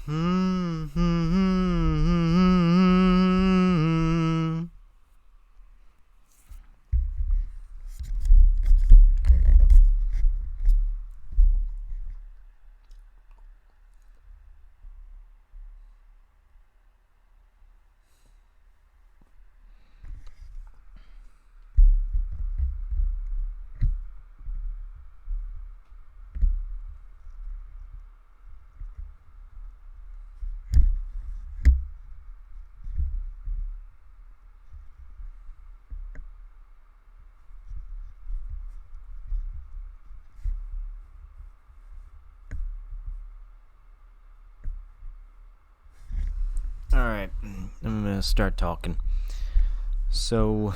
Alright, I'm gonna start talking. So,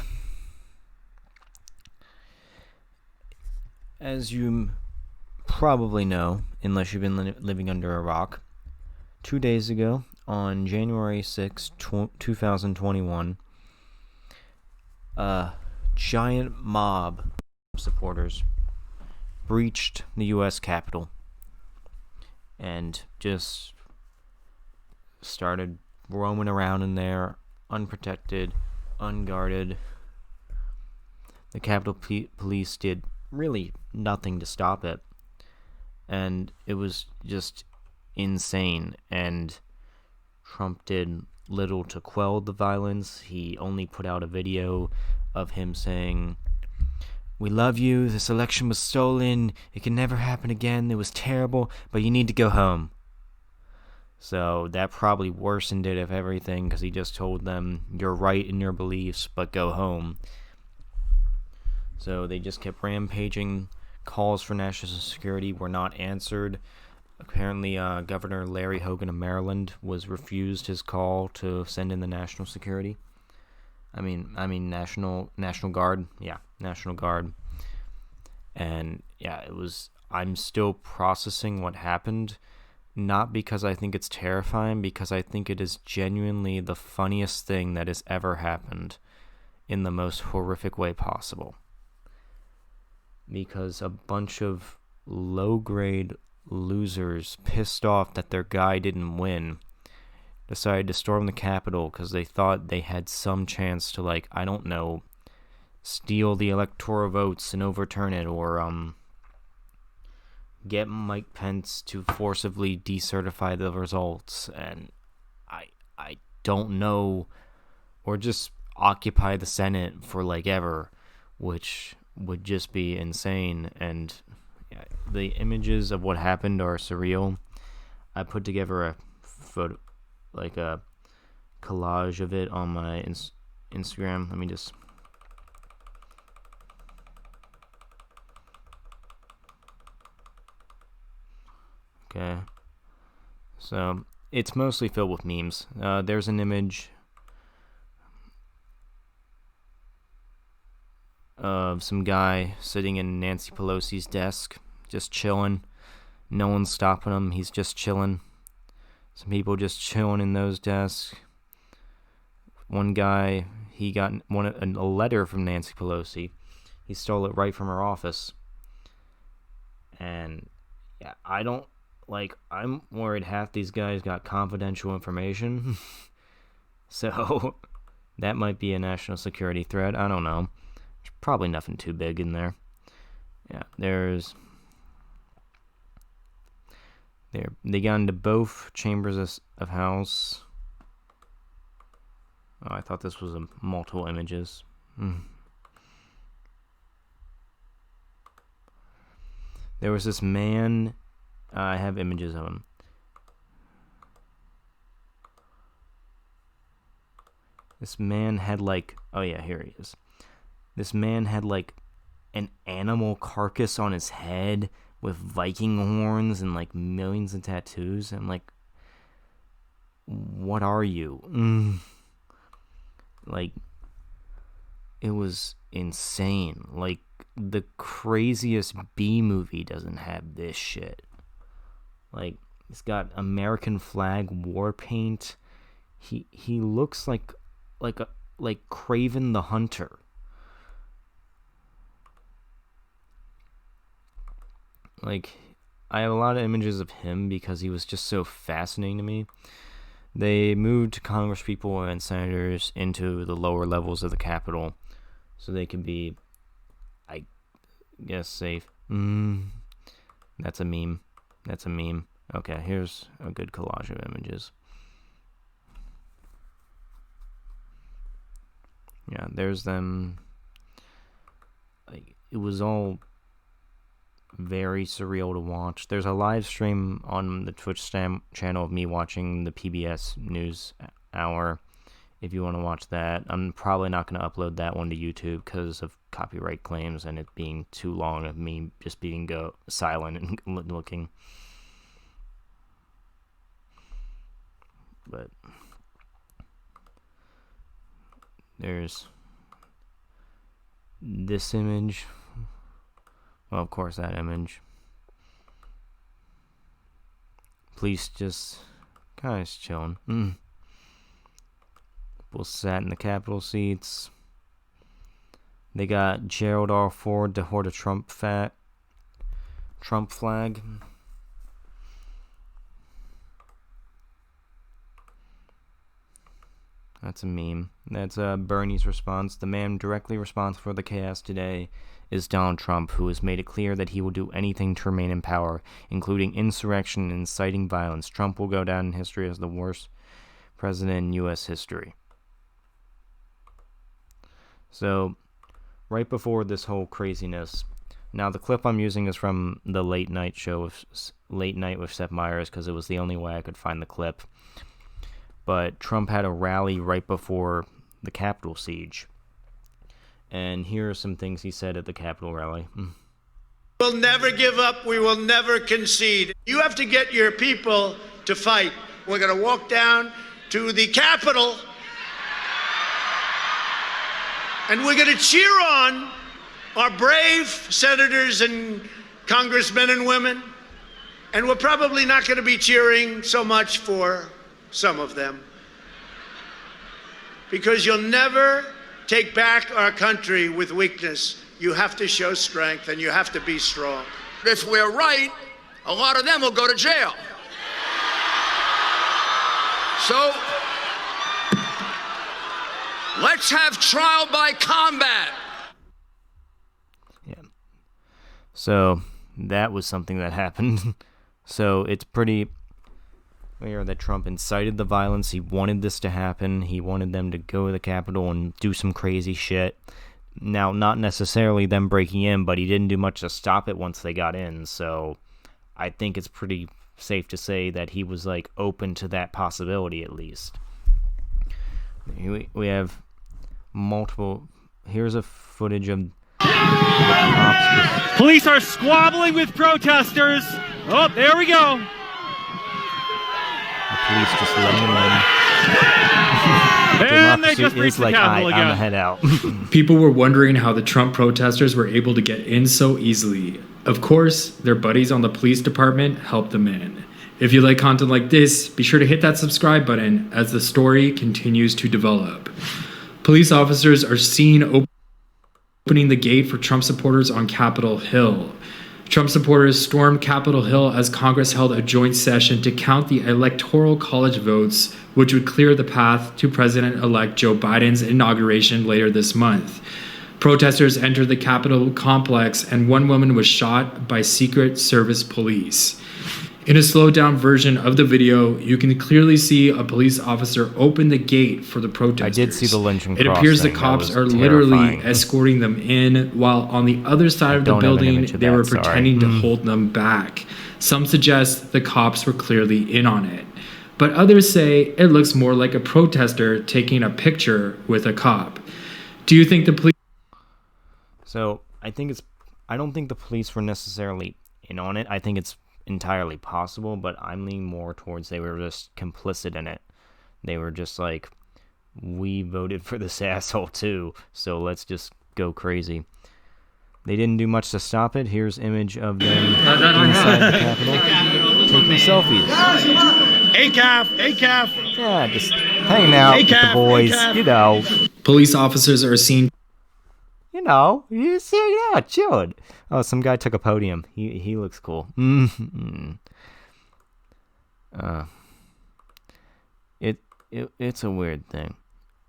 as you probably know, unless you've been living under a rock, 2 days ago, on January 6, 2021, a giant mob of supporters breached the U.S. Capitol and just started roaming around in there, unprotected, unguarded. The Capitol Police did really nothing to stop it, and it was just insane. And Trump did little to quell the violence. He only put out a video of him saying, "We love you, this election was stolen, it can never happen again, it was terrible, but you need to go home." So that probably worsened it of everything, because he just told them, "You're right in your beliefs, but go home." So they just kept rampaging. Calls for national security were not answered. Apparently, Governor Larry Hogan of Maryland was refused his call to send in the national security. I mean National Guard. Yeah, National Guard. And yeah, it was. I'm still processing what happened. Not because I think it's terrifying, because I think it is genuinely the funniest thing that has ever happened in the most horrific way possible. Because a bunch of low-grade losers, pissed off that their guy didn't win, decided to storm the Capitol because they thought they had some chance to, like, I don't know, steal the electoral votes and overturn it, or get Mike Pence to forcibly decertify the results, and I don't know, or just occupy the Senate for like ever, which would just be insane. And yeah, the images of what happened are surreal. I put together a photo, like a collage of it on my Instagram. Let me just. Okay. So it's mostly filled with memes. There's an image of some guy sitting in Nancy Pelosi's desk, just chilling. No one's stopping him. He's just chilling. Some people just chilling in those desks. One guy, he got a letter from Nancy Pelosi. He stole it right from her office. And yeah, I'm worried half these guys got confidential information. So that might be a national security threat. I don't know. There's probably nothing too big in there. Yeah, they got into both chambers of House. Oh, I thought this was multiple images. There was this man. I have images of him. This man had oh yeah, here he is. This man had an animal carcass on his head with Viking horns and millions of tattoos. I'm like, what are you? It was insane. The craziest B movie doesn't have this shit. It's got American flag war paint. He looks like Kraven the Hunter. I have a lot of images of him because he was just so fascinating to me. They moved congresspeople and senators into the lower levels of the Capitol so they could be, I guess, safe. That's a meme. That's a meme. Okay, here's a good collage of images. Yeah, there's them. Like, it was all very surreal to watch. There's a live stream on the Twitch channel of me watching the PBS News Hour. If you want to watch that, I'm probably not going to upload that one to YouTube because of copyright claims and it being too long of me just being silent and looking. But there's this image. Well, of course, that image. Police just kind of chilling. People sat in the Capitol seats. They got Gerald R. Ford to hold a Trump flag. That's a meme. That's Bernie's response. The man directly responsible for the chaos today is Donald Trump, who has made it clear that he will do anything to remain in power, including insurrection and inciting violence. Trump will go down in history as the worst president in U.S. history. So, right before this whole craziness, now the clip I'm using is from the Late Night with Seth Meyers, because it was the only way I could find the clip. But Trump had a rally right before the Capitol siege. And here are some things he said at the Capitol rally. We'll never give up. We will never concede. You have to get your people to fight. We're going to walk down to the Capitol, and we're going to cheer on our brave senators and congressmen and women. And we're probably not going to be cheering so much for some of them, because you'll never take back our country with weakness. You have to show strength, and you have to be strong. If we're right, a lot of them will go to jail. So let's have trial by combat. Yeah. So that was something that happened. So it's pretty clear that Trump incited the violence. He wanted this to happen. He wanted them to go to the Capitol and do some crazy shit. Now, not necessarily them breaking in, but he didn't do much to stop it once they got in. So I think it's pretty safe to say that he was like open to that possibility at least. We have multiple. Here's a footage of the cops. Police are squabbling with protesters. Oh, there we go. The police just letting them in. And they just reached the Capitol again. I'm head out. People were wondering how the Trump protesters were able to get in so easily. Of course, their buddies on the police department helped them in. If you like content like this, be sure to hit that subscribe button as the story continues to develop. Police officers are seen opening the gate for Trump supporters on Capitol Hill. Trump supporters stormed Capitol Hill as Congress held a joint session to count the Electoral College votes, which would clear the path to President-elect Joe Biden's inauguration later this month. Protesters entered the Capitol complex, and one woman was shot by Secret Service police. In a slowed-down version of the video, you can clearly see a police officer open the gate for the protesters. I did see the lynching It cross appears the thing. cops are Terrifying. literally escorting them in, while on the other side of the don't have an building, image of they that, were sorry. pretending to hold them back. Some suggest the cops were clearly in on it, but others say it looks more like a protester taking a picture with a cop. Do you think the police... So I don't think the police were necessarily in on it. I think it's entirely possible, but I'm leaning more towards they were just complicit in it. They were just like, we voted for this asshole too, so let's just go crazy. They didn't do much to stop it. Here's image of them inside the Capitol taking selfies. ACAF. Yeah, just hanging out with the boys, you know. Police officers are seen You know, you just hanging out, chilling. Oh, some guy took a podium. He looks cool. It's a weird thing.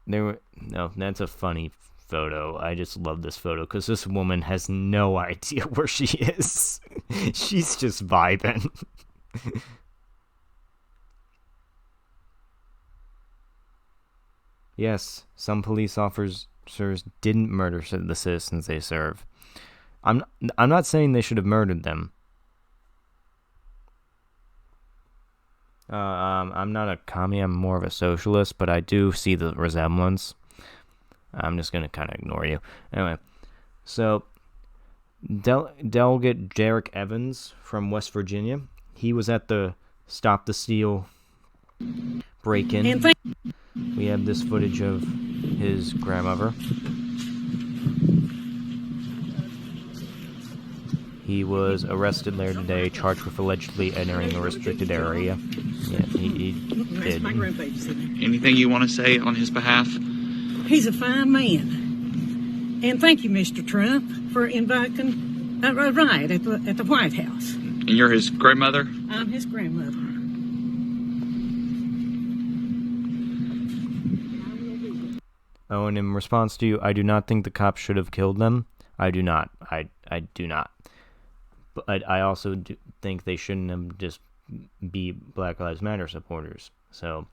That's a funny photo. I just love this photo because this woman has no idea where she is. She's just vibing. Yes, some police officers didn't murder the citizens they serve. I'm not saying they should have murdered them. I'm not a commie, I'm more of a socialist, but I do see the resemblance. I'm just going to kind of ignore you. Anyway, so Delegate Derek Evans from West Virginia, he was at the Stop the Steal break-in. We have this footage of his grandmother. He was arrested later today, charged with allegedly entering a restricted area. Yeah, he did. My grandbaby's sitting there. Anything you want to say on his behalf? He's a fine man. And thank you, Mr. Trump, for inviting a riot at the White House. And you're his grandmother? I'm his grandmother. Oh, and in response to you, I do not think the cops should have killed them. I do not. I do not. But I also do think they shouldn't have just be Black Lives Matter supporters. So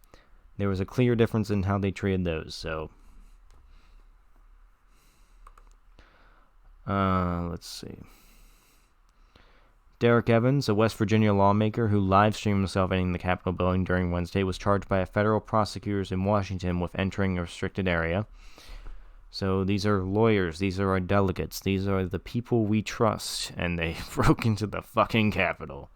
there was a clear difference in how they treated those. So let's see. Derek Evans, a West Virginia lawmaker who live-streamed himself entering the Capitol building during Wednesday, was charged by federal prosecutors in Washington with entering a restricted area. So these are lawyers, these are our delegates, these are the people we trust, and they broke into the fucking Capitol.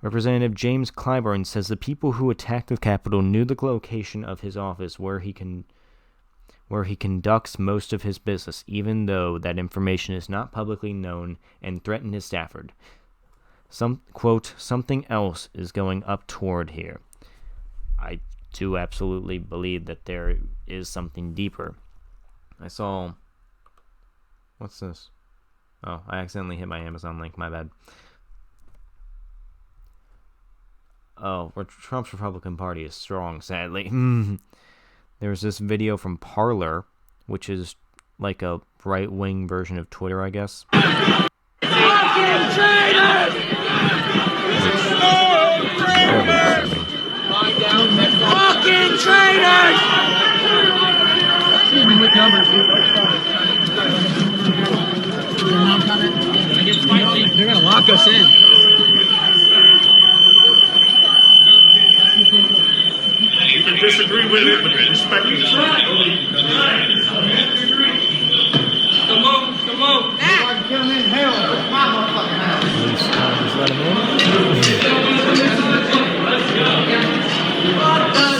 Representative James Clyburn says the people who attacked the Capitol knew the location of his office where he conducts most of his business, even though that information is not publicly known, and threatened his Stafford. Something else is going up toward here. I do absolutely believe that there is something deeper. I saw... What's this? Oh, I accidentally hit my Amazon link, my bad. Oh, Trump's Republican Party is strong, sadly. There's this video from Parler, which is like a right-wing version of Twitter, I guess. Fucking traitors! Fucking traitors! What numbers? They're gonna lock us in. You can disagree with it, but respect it. Come on. Kill him in hell. It's my motherfucking house. Just let him in.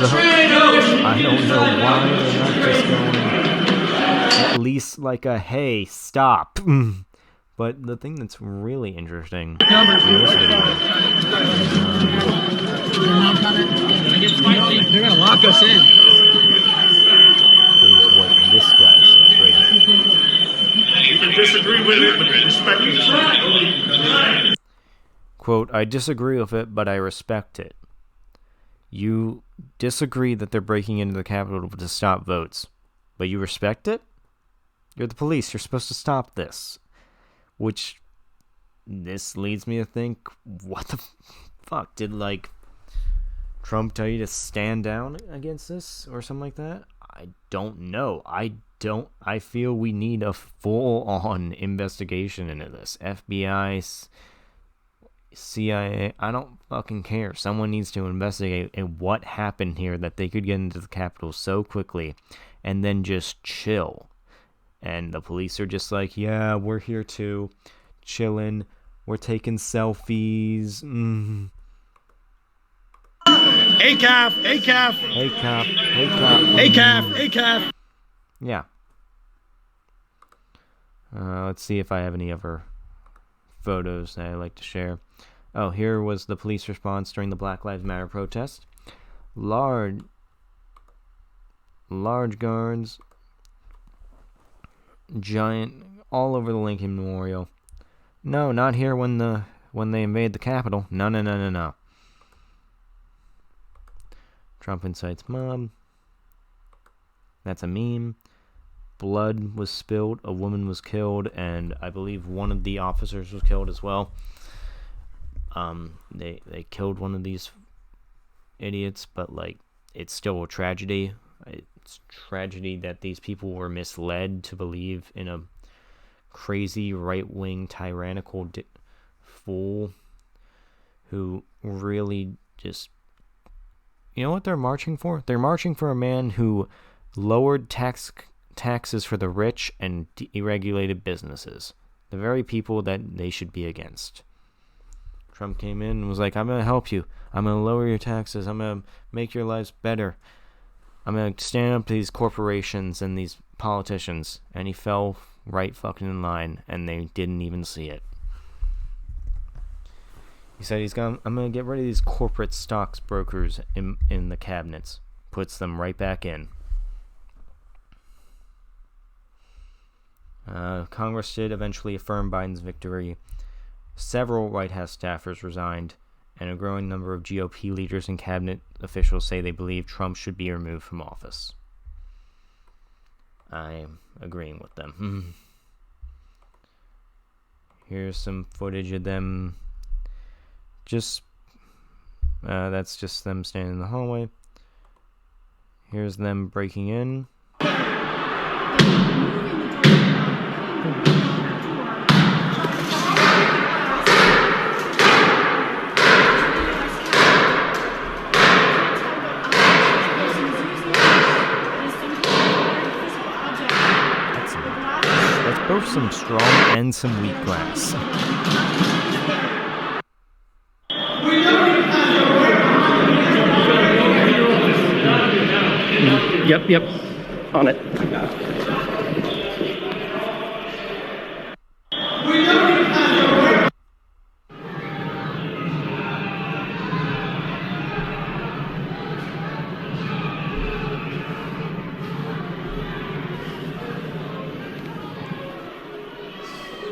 So, I don't know why they're not just going at least like a hey, stop. But the thing that's really interesting in this video They're gonna lock us in. is what this guy says right here. You can disagree with it, but respect it. Quote, I disagree with it, but I respect it. You disagree that they're breaking into the Capitol to stop votes, but you respect it? You're the police. You're supposed to stop this. Which, this leads me to think, what the fuck? Did, like, Trump tell you to stand down against this or something like that? I don't know. I feel we need a full-on investigation into this. FBI, CIA, I don't fucking care. Someone needs to investigate what happened here that they could get into the Capitol so quickly and then just chill. And the police are just like, yeah, we're here too, chilling, we're taking selfies. ACAF. Hey cop. ACAF. Yeah. Let's see if I have any other photos that I like to share. Oh, here was the police response during the Black Lives Matter protest. Large guards giant all over the Lincoln Memorial. No, not here when they invade the Capitol. No. Trump incites mob. That's a meme. Blood was spilled, a woman was killed, and I believe one of the officers was killed as well. They killed one of these idiots, but like, it's still a tragedy. It's tragedy that these people were misled to believe in a crazy right-wing tyrannical fool who really just... You know what they're marching for? They're marching for a man who lowered taxes for the rich and deregulated businesses. The very people that they should be against. Trump came in and was like, I'm going to help you. I'm going to lower your taxes. I'm going to make your lives better. I'm going to stand up to these corporations and these politicians. And he fell right fucking in line, and they didn't even see it. He said I'm going to get rid of these corporate stocks brokers in the cabinets. Puts them right back in. Congress did eventually affirm Biden's victory. Several White House staffers resigned, and a growing number of GOP leaders and cabinet officials say they believe Trump should be removed from office. I'm agreeing with them. Here's some footage of them. That's just them standing in the hallway. Here's them breaking in. That's both some strong and some weak glass. Yep. On it.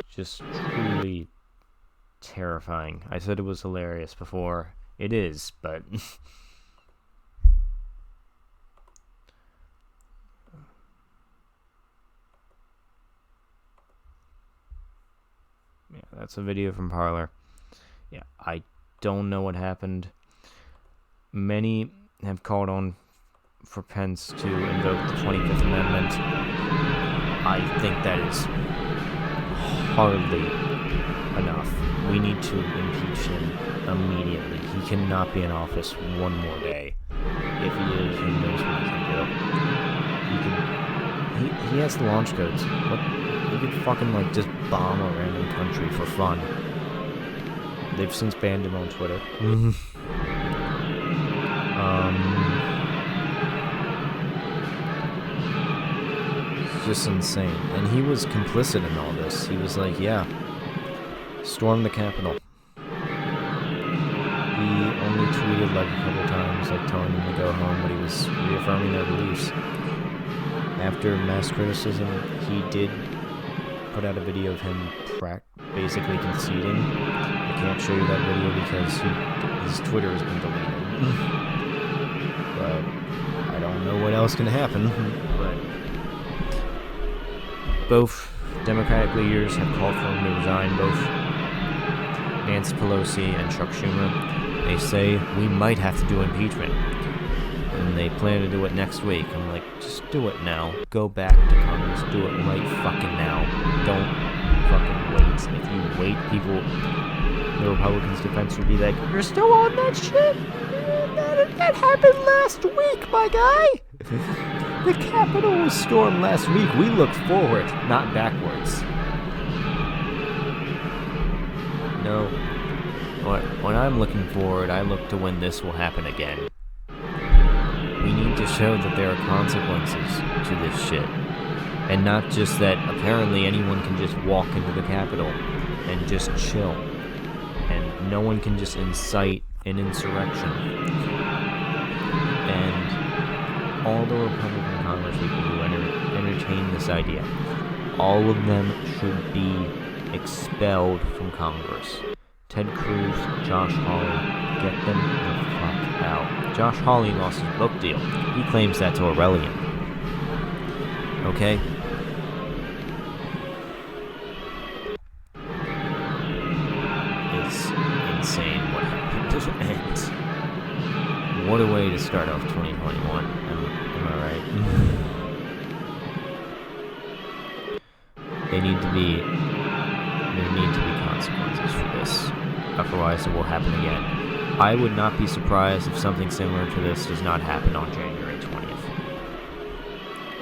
Just truly terrifying. I said it was hilarious before. It is, but... Yeah, that's a video from Parler. Yeah, I don't know what happened. Many have called on for Pence to invoke the 25th Amendment. I think that is hardly enough. We need to impeach him immediately. He cannot be in office one more day. If he is, who knows what he can do. He has the launch codes. He could fucking just bomb a random country for fun. They've since banned him on Twitter. It's just insane. And he was complicit in all this. He was like, yeah, storm the Capitol. He only tweeted a couple times, telling them to go home, but he was reaffirming their beliefs. After mass criticism, he did put out a video of him basically conceding. I can't show you that video because his Twitter has been deleted. But I don't know what else can happen. But both Democratic leaders have called for him to resign, both Nancy Pelosi and Chuck Schumer. They say we might have to do impeachment. And they plan to do it next week. I'm like, just do it now. Go back to Congress. Do it right fucking now. Don't fucking wait. If you wait, the Republicans' defense would be like, you're still on that shit? That happened last week, my guy. The Capitol was stormed last week. We looked forward, not backwards. No. When I'm looking forward, I look to when this will happen again. We need to show that there are consequences to this shit. And not just that apparently anyone can just walk into the Capitol and just chill. And no one can just incite an insurrection. And all the Republican Congress people who entertain this idea, All of them should be expelled from Congress. Ted Cruz, Josh Hawley, get them the fuck out. Josh Hawley lost his book deal. He claims that's Orwellian. Okay? It's insane what happened. And what a way to start off 2021. Am I right? There need to be consequences for this. Otherwise, it will happen again. I would not be surprised if something similar to this does not happen on January 20th.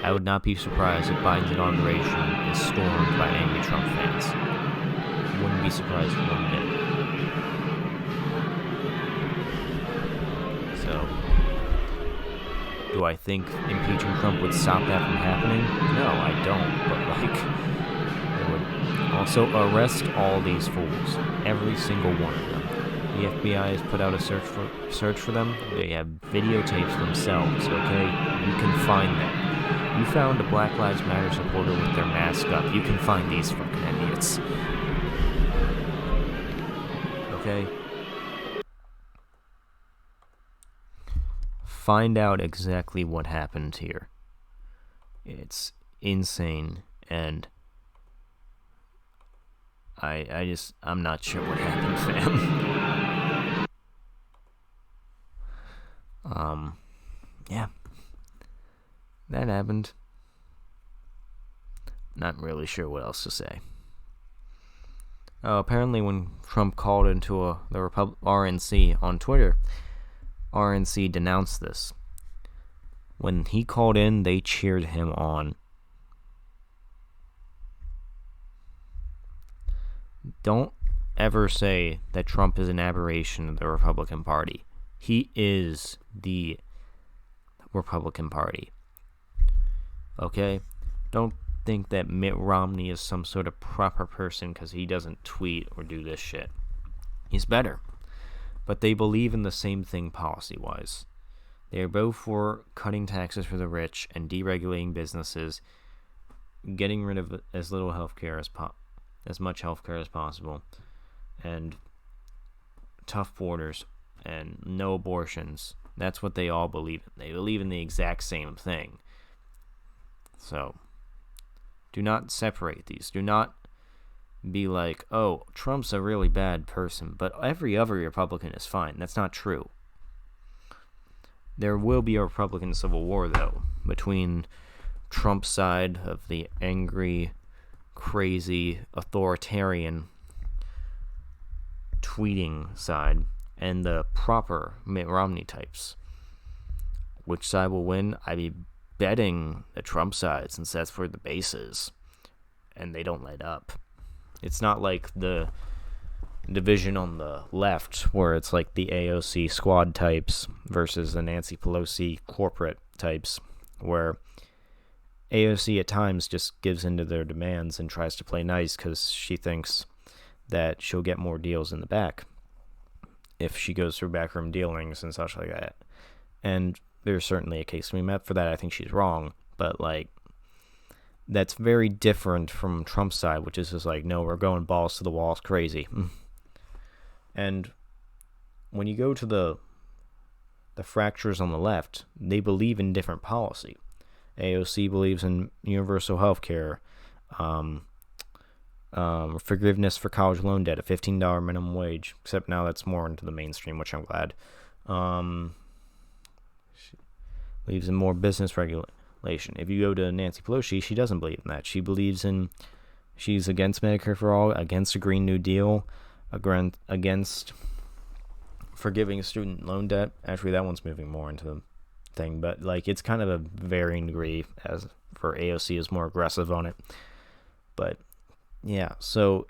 I would not be surprised if Biden's inauguration is stormed by angry Trump fans. Wouldn't be surprised one bit. So, do I think impeaching Trump would stop that from happening? No, I don't. But it would also arrest all these fools, every single one of them. The FBI has put out a search for them. They have videotapes themselves. Okay, you can find them. You found a Black Lives Matter supporter with their mask up. You can find these fucking idiots. Okay? Find out exactly what happened here. It's insane, and I'm not sure what happened, fam. Yeah. That happened. Not really sure what else to say. Apparently when Trump called into the RNC on Twitter, RNC denounced this. When he called in, they cheered him on. Don't ever say that Trump is an aberration of the Republican Party. He is the Republican Party. Okay? Don't think that Mitt Romney is some sort of proper person because he doesn't tweet or do this shit. He's better. But they believe in the same thing policy-wise. They are both for cutting taxes for the rich and deregulating businesses, getting rid of as little healthcare as much healthcare as possible, and tough borders and no abortions. That's what they all believe in. They believe in the exact same thing. So, do not separate these. Do not be like, oh, Trump's a really bad person, but every other Republican is fine. That's not true. There will be a Republican civil war, though, between Trump's side of the angry, crazy, authoritarian tweeting side and the proper Mitt Romney types. Which side will win? I'd be betting the Trump side, since that's where the base is, and they don't let up. It's not like the division on the left, where it's like the AOC squad types versus the Nancy Pelosi corporate types, where AOC at times just gives into their demands and tries to play nice because she thinks that she'll get more deals in the back if she goes through backroom dealings and such like that. And there's certainly a case to be met for that. I think she's wrong, but like, that's very different from Trump's side, which is just like, no, we're going balls to the walls crazy. And when you go to the fractures on the left, they believe in different policy. AOC believes in universal health care, forgiveness for college loan debt, a $15 minimum wage, except now that's more into the mainstream, which I'm glad. She believes in more business regulation. If you go to Nancy Pelosi, she doesn't believe in that. She's against Medicare for all, against a Green New Deal, against forgiving student loan debt. Actually, that one's moving more into the thing, but like, it's kind of a varying degree. As for AOC is more aggressive on it. But yeah, so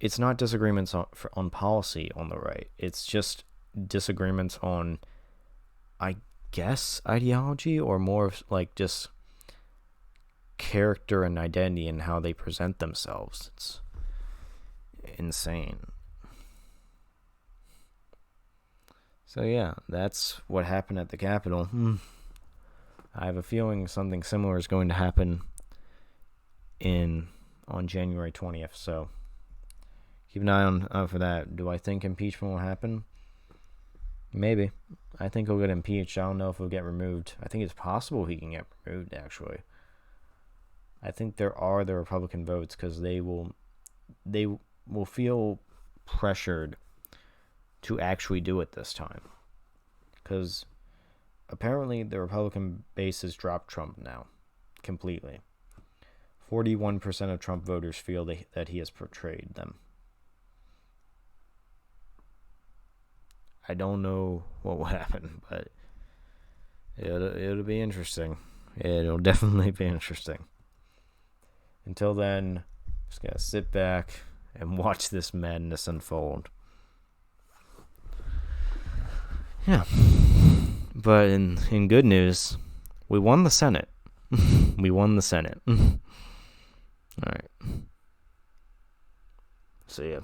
it's not disagreements on policy on the right. It's just disagreements on, I guess, ideology, or more of like just character and identity and how they present themselves. It's insane. So yeah, that's what happened at the Capitol. I have a feeling something similar is going to happen on January 20th. So keep an eye on for that. Do I think impeachment will happen? Maybe. I think he'll get impeached. I don't know if he'll get removed. I think it's possible he can get removed, actually. I think there are the Republican votes because they will feel pressured to actually do it this time. Because apparently the Republican base has dropped Trump now completely. 41% of Trump voters feel that he has betrayed them. I don't know what will happen, but it'll be interesting. It'll definitely be interesting. Until then, just gotta sit back and watch this madness unfold. Yeah. But in good news, we won the Senate. We won the Senate. All right. See ya.